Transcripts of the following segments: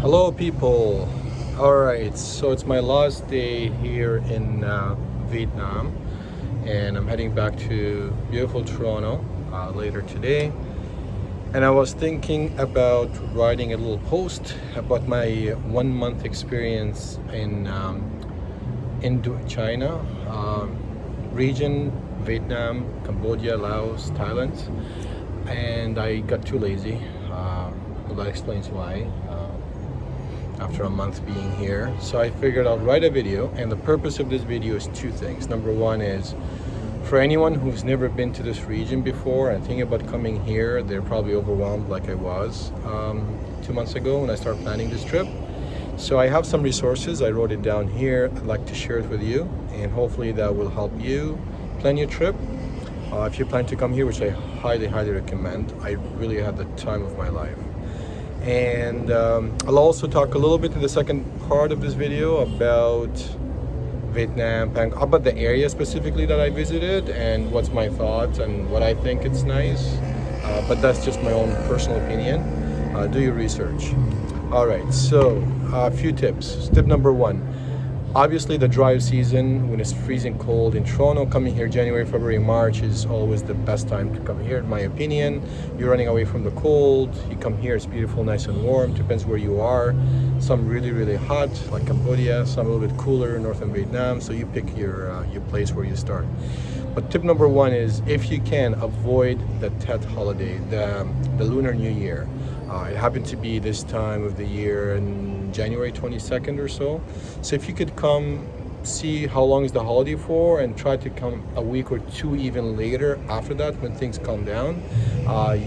Hello, people. All right, so it's my last day here in Vietnam, and I'm heading back to beautiful Toronto later today. And I was thinking about writing a little post about my 1 month experience in China region, Vietnam, Cambodia, Laos, Thailand, and I got too lazy. Well, that explains why. After a month being here, so I figured I'll write a video, and the purpose of this video is two things. Number one is for anyone who's never been to this region before and thinking about coming here, they're probably overwhelmed like I was 2 months ago when I started planning this trip. So I have some resources. I wrote it down here. I'd like to share it with you, and hopefully that will help you plan your trip. If you plan to come here, which I highly recommend, I really had the time of my life. And I'll also talk a little bit in the second part of this video about Vietnam, Bangkok, about the area specifically that I visited and what's my thoughts and what I think it's nice. But that's just my own personal opinion. Do your research. All right, so a few tips. Tip number one. Obviously, the dry season, when it's freezing cold in Toronto, coming here January, February, March is always the best time to come here, in my opinion. You're running away from the cold. You come here, it's beautiful, nice and warm. Depends where you are. Some really hot, like Cambodia. Some a little bit cooler, northern Vietnam. So you pick your place where you start. But tip number one is, if you can, avoid the Tet holiday, the Lunar New Year. It happened to be this time of the year in January 22nd or so. So if you could come see how long is the holiday for and try to come a week or two even later after that when things calm down,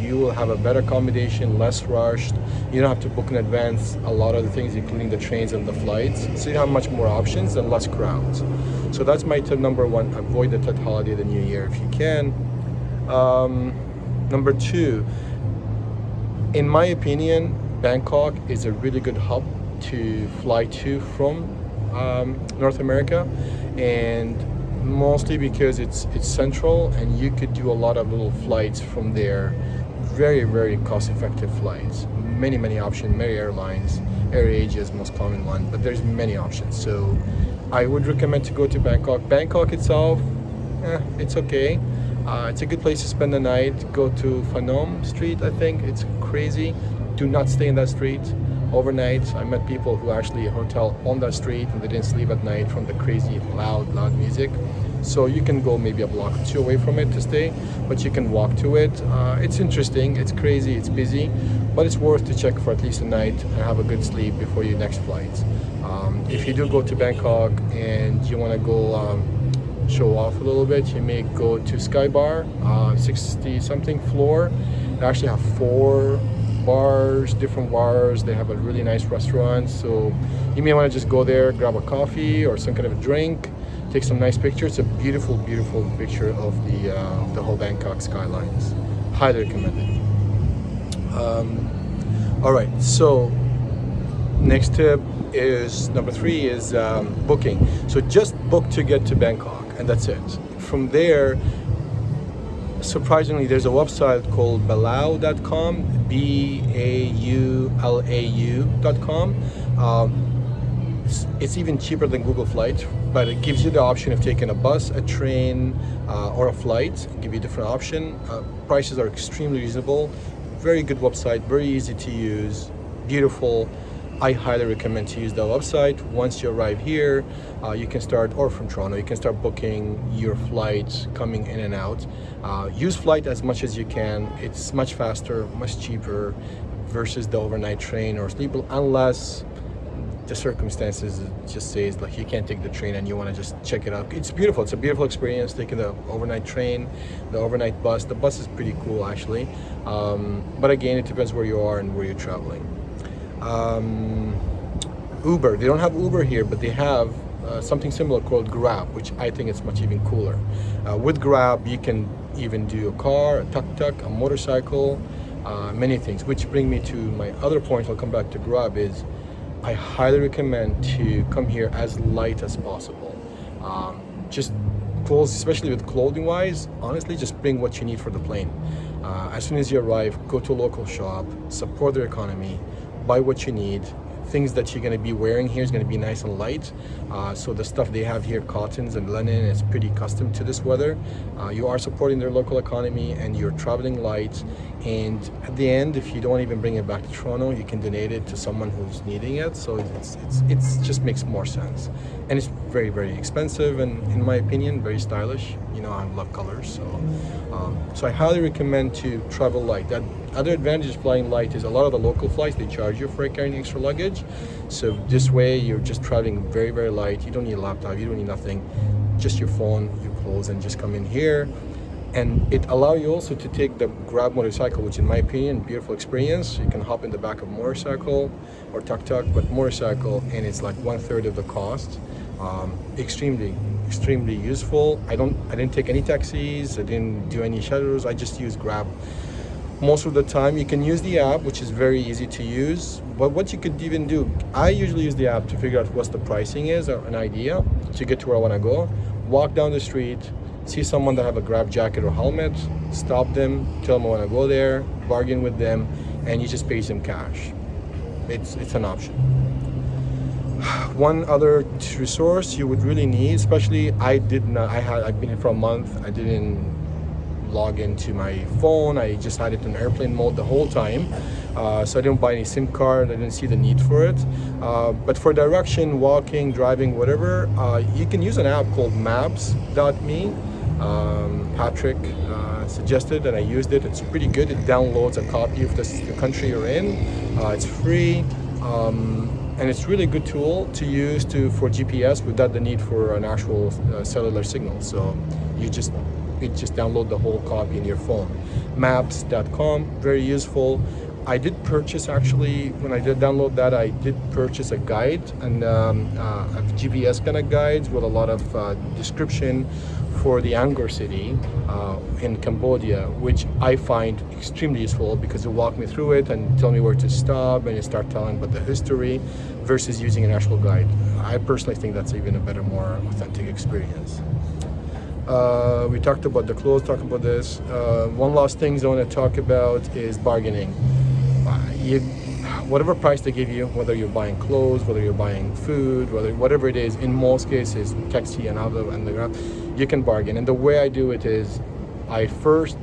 you will have a better accommodation, less rushed. You don't have to book in advance a lot of the things, including the trains and the flights. So you have much more options and less crowds. So that's my tip number one. Avoid the Tet holiday, the New Year, if you can. Number two, in my opinion, Bangkok is a really good hub to fly to from North America, and mostly because it's central and you could do a lot of little flights from there. Very cost-effective flights. Many options, many airlines. AirAsia is the most common one, but there's many options. So I would recommend to go to Bangkok. Bangkok itself, it's okay. It's a good place to spend the night. Go to Phanom Street, I think. It's crazy. Do not stay in that street overnight. I met people who actually hotel on that street and they didn't sleep at night from the crazy loud music. So you can go maybe a block or two away from it to stay, but you can walk to it. It's interesting, it's crazy, it's busy, but it's worth to check for at least a night and have a good sleep before your next flight. If you do go to Bangkok and you want to go show off a little bit, you may go to Sky Bar, 60 something floor. They actually have 4 bars, different bars. They have a really nice restaurant, so you may want to just go there, grab a coffee or some kind of a drink, take some nice pictures. It's a beautiful picture of the whole Bangkok skylines. Highly recommended. All right, so next tip is number 3 is booking. So just book to get to Bangkok, and that's it. From there, surprisingly, there's a website called Balau.com, BAULAU.com. It's even cheaper than Google Flights, but it gives you the option of taking a bus, a train, or a flight. Give you a different option. Prices are extremely reasonable. Very good website, very easy to use, beautiful. I highly recommend to use the website. Once you arrive here, you can start, or from Toronto, you can start booking your flights coming in and out. Use flight as much as you can. It's much faster, much cheaper versus the overnight train or sleeper, unless the circumstances just says like you can't take the train and you want to just check it out. It's beautiful. It's a beautiful experience taking the overnight train, the overnight bus. The bus is pretty cool actually, but again, it depends where you are and where you're traveling. Uber, they don't have Uber here, but they have something similar called Grab, which I think is much even cooler. With Grab, you can even do a car, a tuk-tuk, a motorcycle, many things, which bring me to my other point. I'll come back to Grab. Is I highly recommend to come here as light as possible. Just clothes, especially with clothing wise, honestly, just bring what you need for the plane. As soon as you arrive, go to a local shop, support their economy, buy what you need, things that you're going to be wearing here is going to be nice and light. So the stuff they have here, cottons and linen, is pretty custom to this weather. You are supporting their local economy, and you're traveling light. And at the end, if you don't even bring it back to Toronto, you can donate it to someone who's needing it. So it's just makes more sense. And it's very, very expensive, and in my opinion, very stylish. You know, I love colors, so I highly recommend to travel light. That other advantage of flying light is a lot of the local flights, they charge you for carrying extra luggage. So this way, you're just traveling very, very light. You don't need a laptop, you don't need nothing, just your phone, your clothes, and just come in here. And it allows you also to take the Grab motorcycle, which in my opinion, beautiful experience. You can hop in the back of a motorcycle or tuk-tuk, but motorcycle, and it's like 1/3 of the cost. Extremely useful. I didn't take any taxis, I didn't do any shuttles, I just used Grab most of the time. You can use the app, which is very easy to use, but what you could even do, I usually use the app to figure out what the pricing is, or an idea to get to where I want to go. Walk down the street, see someone that have a Grab jacket or helmet, stop them, tell them I want to go there, bargain with them, and you just pay them cash. It's an option. One other resource you would really need, especially I've been here for a month, I didn't log into my phone, I just had it in airplane mode the whole time, so I didn't buy any SIM card, I didn't see the need for it, but for direction, walking, driving, whatever, you can use an app called maps.me. Patrick suggested, and I used it. It's pretty good. It downloads a copy of the country you're in. It's free, and it's really good tool to use for GPS without the need for an actual cellular signal. So you just download the whole copy in your phone. Maps.com, very useful. I did purchase, actually, when I did download that, I did purchase a guide, and a GPS kind of guides with a lot of description for the Angkor city in Cambodia, which I find extremely useful because it walk me through it and tell me where to stop, and it start telling about the history versus using an actual guide. I personally think that's even a better, more authentic experience. We talked about the clothes, talked about this. One last thing I want to talk about is bargaining. Whatever price they give you, whether you're buying clothes, whether you're buying food, whatever it is, in most cases, taxi and other, and the Grab, you can bargain. And the way I do it is, I first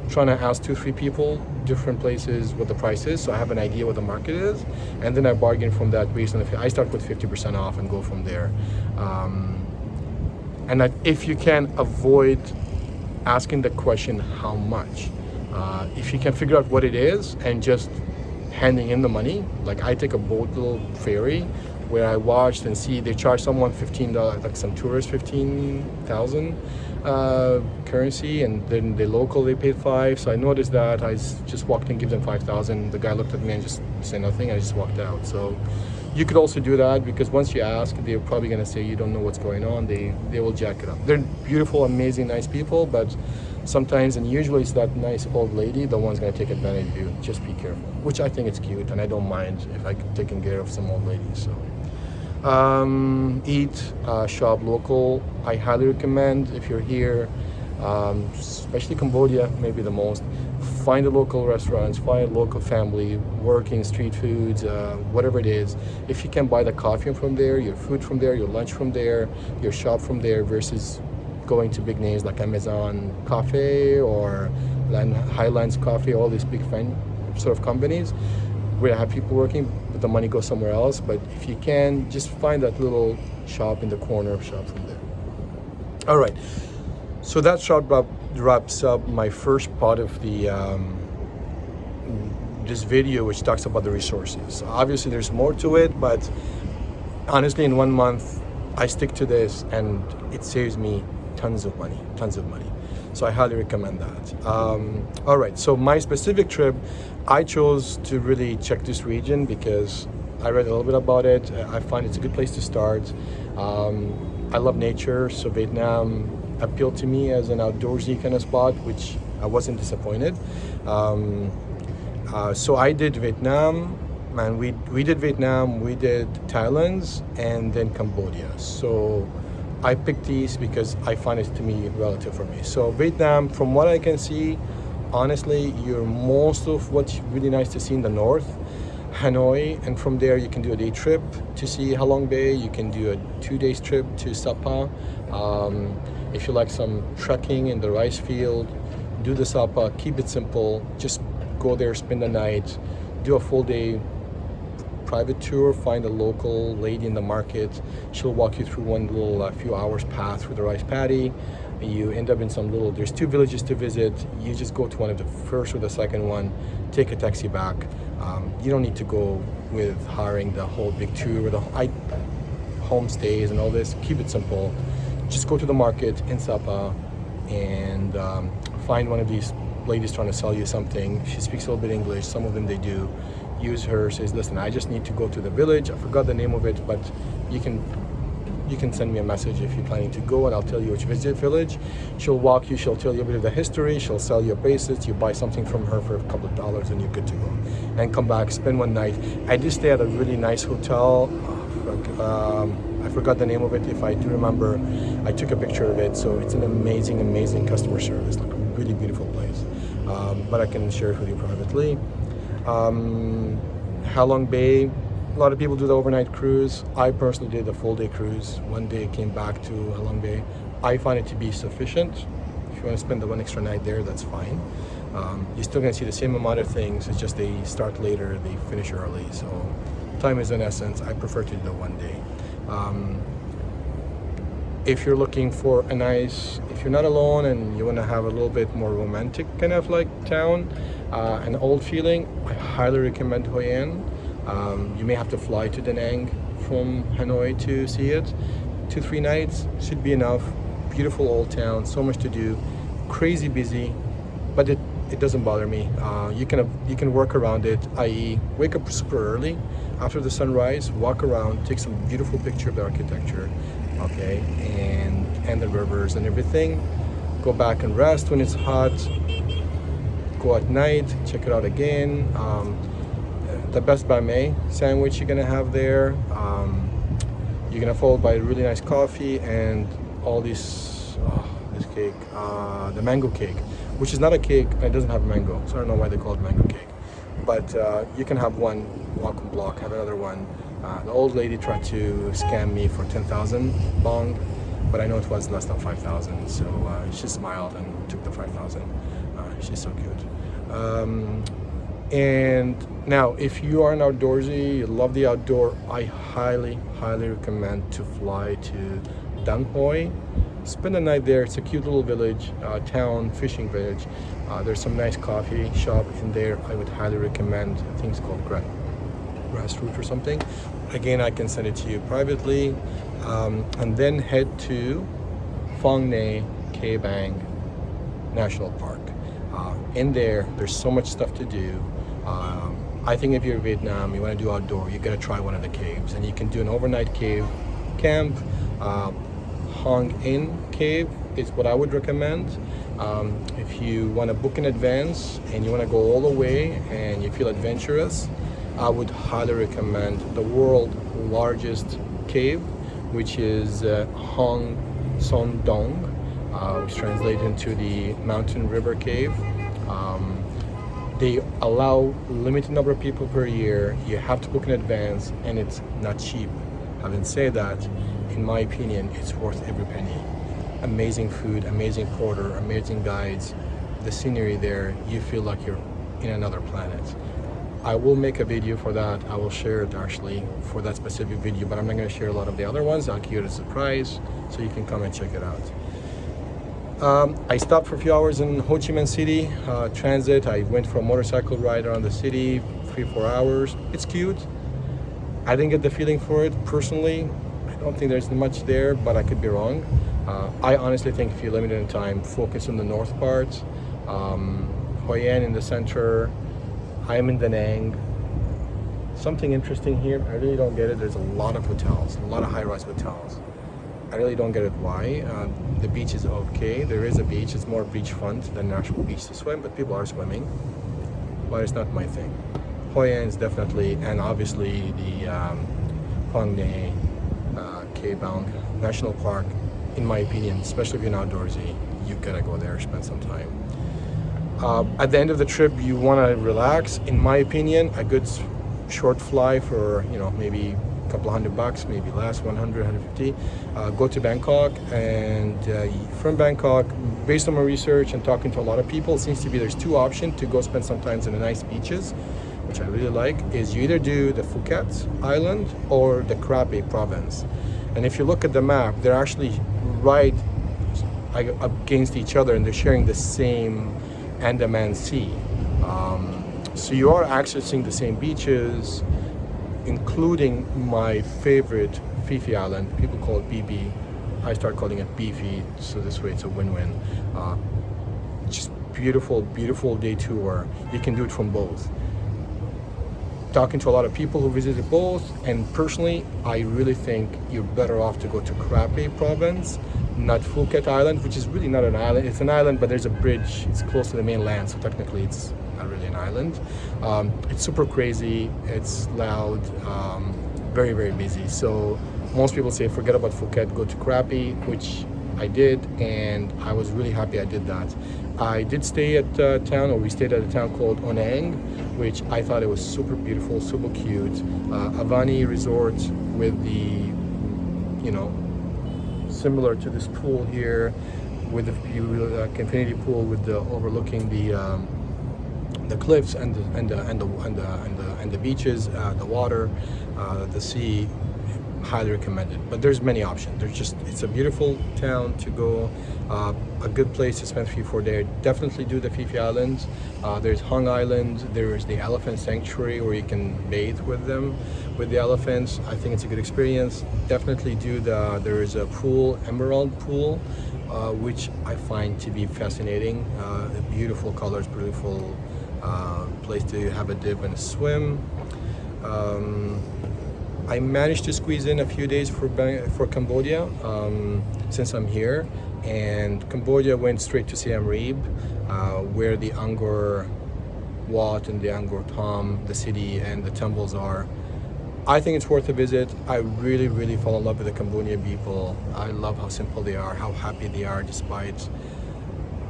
trying to ask 2-3 people, different places, what the price is, so I have an idea what the market is, and then I bargain from that based on I start with 50% off and go from there. And that if you can avoid asking the question how much, if you can figure out what it is and just handing in the money, like I take a boat little ferry where I watched and see they charge someone $15, like some tourists 15,000 currency, and then the local they paid 5. So I noticed that, I just walked in, give them 5,000. The guy looked at me and just said nothing. I just walked out. So you could also do that, because once you ask, they're probably going to say you don't know what's going on. They will jack it up. They're beautiful, amazing, nice people, but sometimes, and usually it's that nice old lady, the one's going to take advantage of you. Just be careful, which I think it's cute, and I don't mind if I can take care of some old ladies. So eat, shop local. I highly recommend, if you're here, especially Cambodia, maybe the most, find the local restaurants, find a local family working street foods, whatever it is. If you can buy the coffee from there, your food from there, your lunch from there, your shop from there, versus going to big names like Amazon Cafe or Highlands Coffee, all these big sort of companies where I have people working, but the money goes somewhere else. But if you can, just find that little shop in the corner, shop from there. All right, so that wraps up my first part of the this video, which talks about the resources. Obviously there's more to it, but honestly, in 1 month I stick to this and it saves me tons of money. So I highly recommend that. All right, so my specific trip, I chose to really check this region because I read a little bit about it. I find it's a good place to start. I love nature, so Vietnam appealed to me as an outdoorsy kind of spot, which I wasn't disappointed. So I did Vietnam, and we did Vietnam, we did Thailand, and then Cambodia. So I picked these because I find it to me relative for me. So Vietnam, from what I can see, honestly, most of what's really nice to see in the north Hanoi, and from there you can do a day trip to see Halong Bay. You can do a 2 day trip to Sapa. If you like some trekking in the rice field, do the Sapa. Keep it simple. Just go there, spend the night, do a full day private tour, find a local lady in the market. She'll walk you through one little few hours path through the rice paddy. You end up in some little, there's 2 villages to visit. You just go to one of the first or the second one, take a taxi back. You don't need to go with hiring the whole big tour with the homestays and all this. Keep it simple. Just go to the market in Sapa and find one of these ladies trying to sell you something. She speaks a little bit English, some of them they do. Use her, says, listen, I just need to go to the village. I forgot the name of it, but you can send me a message if you're planning to go, and I'll tell you which village. She'll walk you, she'll tell you a bit of the history, she'll sell you a bracelet, you buy something from her for a couple of dollars and you're good to go. And come back, spend one night. I did stay at a really nice hotel. I forgot the name of it. If I do remember, I took a picture of it. So it's an amazing customer service, like a really beautiful place. But I can share it with you privately. Halong Bay, a lot of people do the overnight cruise. I personally did the full day cruise. One day came back to Halong Bay. I find it to be sufficient. If you want to spend the one extra night there, that's fine. You're still going to see the same amount of things. It's just they start later, they finish early. So time is in essence. I prefer to do the one day. If you're looking for a nice, if you're not alone and you want to have a little bit more romantic kind of like town, an old feeling, I highly recommend Hoi An. You may have to fly to Da Nang from Hanoi to see it. 2-3 nights should be enough. Beautiful old town, so much to do, crazy busy, but it doesn't bother me. You can work around it, i.e. wake up super early after the sunrise, walk around, take some beautiful picture of the architecture, okay, and the rivers and everything. Go back and rest when it's hot. Go at night, check it out again. The best banh mi sandwich you're gonna have there. You're gonna follow by a really nice coffee and all this cake, the mango cake, which is not a cake, it doesn't have mango, so I don't know why they call it mango cake. But you can have one, walk a block, have another one. The old lady tried to scam me for 10,000 bong, but I know it was less than 5,000, so she smiled and took the 5,000. She's so cute. And now, if you are an outdoorsy, you love the outdoor, I highly recommend to fly to Dang Hoi. Spend a night there. It's a cute little village, town, fishing village. There's some nice coffee shop in there. I would highly recommend. I think it's called Grassroot or something. Again, I can send it to you privately. And then head to Phong Nha Ke Bang National Park. In there's so much stuff to do. I think if you're in Vietnam, you want to do outdoor, you got to try one of the caves, and you can do an overnight cave camp. Hong In Cave is what I would recommend. If you want to book in advance and you want to go all the way and you feel adventurous, I would highly recommend the world's largest cave, which is Hong Son Dong, which translates into the Mountain River Cave. They allow limited number of people per year. You have to book in advance, and it's not cheap. Having said that, in my opinion, it's worth every penny. Amazing food, amazing porter, amazing guides. The scenery there, you feel like you're in another planet. I will make a video for that. I will share it actually for that specific video, but I'm not going to share a lot of the other ones. I'll give you a surprise so you can come and check it out. I stopped for a few hours in Ho Chi Minh City, transit. I went for a motorcycle ride around the city, 3-4 hours. It's cute. I didn't get the feeling for it personally. I don't think there's much there, but I could be wrong. I honestly think if you're limited in time, focus on the north part. Hoi An in the center. I'm in Da Nang. Something interesting here, I really don't get it. There's a lot of hotels, a lot of high-rise hotels. I really don't get it why. The beach is okay. There is a beach. It's more beachfront than an actual beach to swim, but people are swimming. But it's not my thing. Hoi An is definitely, and obviously the Phong Nha Ke Bang National Park, in my opinion, especially if you're an outdoorsy, you gotta go there, spend some time. At the end of the trip, you wanna relax. In my opinion, a good short fly for maybe a couple $100, maybe less, 100, 150. Go to Bangkok, and from Bangkok, based on my research and talking to a lot of people, it seems to be there's two options to go spend some time in the nice beaches, which I really like. Is you either do the Phuket Island or the Krabi province. And if you look at the map, they're actually right against each other, and they're sharing the same Andaman Sea. So you are accessing the same beaches, including my favorite Fifi Island. People call it BB. I start calling it Beefy, so this way it's a win-win. Just beautiful, beautiful day tour. You can do it from both. Talking to a lot of people who visited both, and personally, I really think you're better off to go to Krabi province, not Phuket Island, which is really not an island. It's an island, but there's a bridge. It's close to the mainland, so technically it's not really an island. It's super crazy. It's loud. Very, very busy. So most people say forget about Phuket, go to Krabi, which I did, and I was really happy I did that. I did stay at a town, or we stayed at a town called Onang, which I thought it was super beautiful, super cute. Avani Resort with the, similar to this pool here, with the infinity pool with the overlooking the cliffs and the beaches, the water, the sea. Highly recommended. But there's many options. It's a beautiful town to go, a good place to spend 3-4 days. Definitely do the Phi Islands. There's Hong Island. There's the elephant sanctuary where you can bathe with the elephants. I think it's a good experience. Definitely do there is a pool, Emerald Pool, which I find to be fascinating. Beautiful colors, beautiful place to have a dip and a swim. I managed to squeeze in a few days for Cambodia since I'm here, and Cambodia went straight to Siem Reap, where the Angkor Wat and the Angkor Thom, the city and the temples are. I think it's worth a visit. I really, really fall in love with the Cambodian people. I love how simple they are, how happy they are despite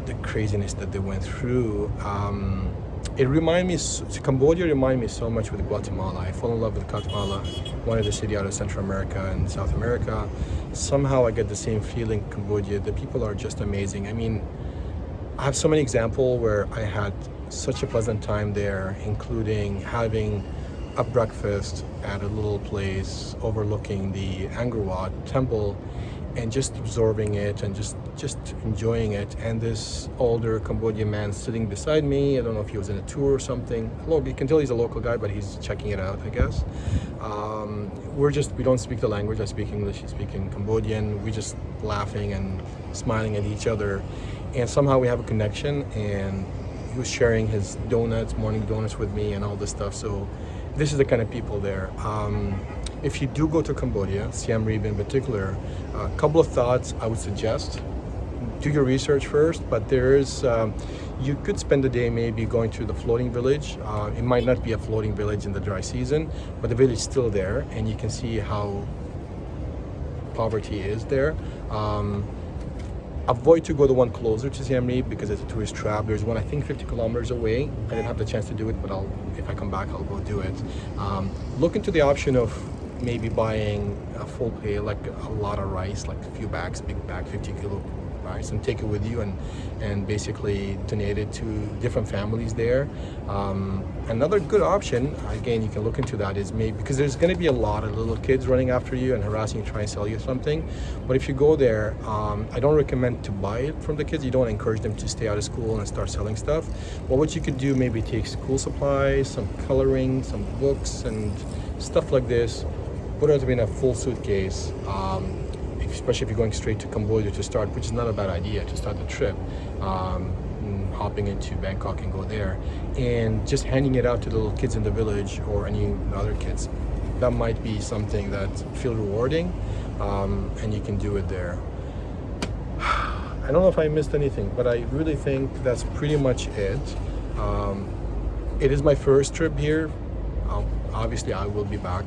the craziness that they went through. Cambodia reminded me so much with Guatemala. I fell in love with Guatemala, one of the cities out of Central America and South America. Somehow I get the same feeling in Cambodia. The people are just amazing. I mean, I have so many examples where I had such a pleasant time there, including having a breakfast at a little place overlooking the Angkor Wat temple, and just absorbing it and just enjoying it. And this older Cambodian man sitting beside me, I don't know if he was in a tour or something. You can tell he's a local guy, but he's checking it out, I guess. We don't speak the language. I speak English, he's speaking Cambodian. We just laughing and smiling at each other. And somehow we have a connection, and he was sharing his morning donuts with me and all this stuff. So this is the kind of people there. If you do go to Cambodia, Siem Reap in particular, a couple of thoughts I would suggest. Do your research first, but you could spend the day maybe going to the floating village. It might not be a floating village in the dry season, but the village is still there, and you can see how poverty is there. Avoid to go to one closer to Siem Reap because it's a tourist trap. There's one, I think, 50 kilometers away. I didn't have the chance to do it, but if I come back, I'll go do it. Look into the option of maybe buying a full pay, like a lot of rice, like a few bags, big bag, 50 kilo rice, and take it with you and basically donate it to different families there. Another good option, again, you can look into that, is maybe, because there's going to be a lot of little kids running after you and harassing you, trying to sell you something. But if you go there, I don't recommend to buy it from the kids. You don't encourage them to stay out of school and start selling stuff. But what you could do, maybe take school supplies, some coloring, some books and stuff like this, put it in a full suitcase, especially if you're going straight to Cambodia to start, which is not a bad idea to start the trip, hopping into Bangkok and go there, and just handing it out to the little kids in the village or any other kids. That might be something that feel rewarding, and you can do it there. I don't know if I missed anything, but I really think that's pretty much it. It is my first trip here. Obviously, I will be back.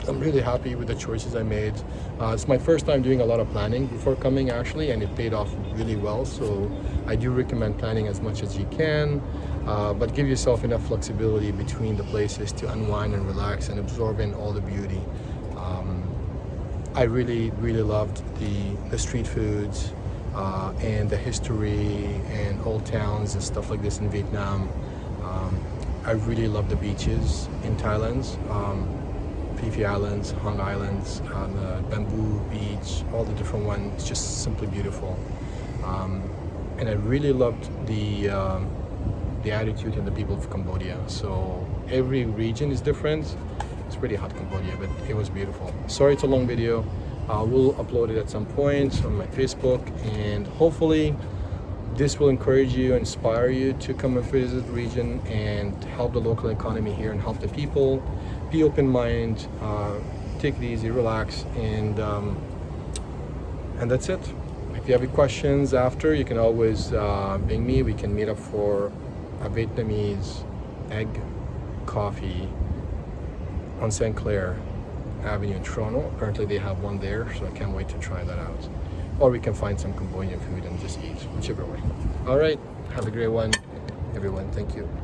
I'm really happy with the choices I made. It's my first time doing a lot of planning before coming, actually, and it paid off really well. So I do recommend planning as much as you can. but give yourself enough flexibility between the places to unwind and relax and absorb in all the beauty. I really loved the street foods and the history and old towns and stuff like this in Vietnam. I really love the beaches in Thailand. Phi Phi Islands, Hong Islands, the Bamboo Beach, all the different ones. It's just simply beautiful. And I really loved the attitude and the people of Cambodia. So every region is different. It's pretty hot Cambodia, but it was beautiful. Sorry it's a long video. We'll upload it at some point on my Facebook, and hopefully this will encourage you, inspire you to come and visit the region and help the local economy here and help the people. Be open-minded, take it easy, relax, and that's it. If you have any questions after, you can always ping me. We can meet up for a Vietnamese egg coffee on St. Clair Avenue in Toronto. Apparently they have one there, so I can't wait to try that out. Or we can find some Cambodian food and just eat, whichever way. All right, have a great one, everyone. Thank you.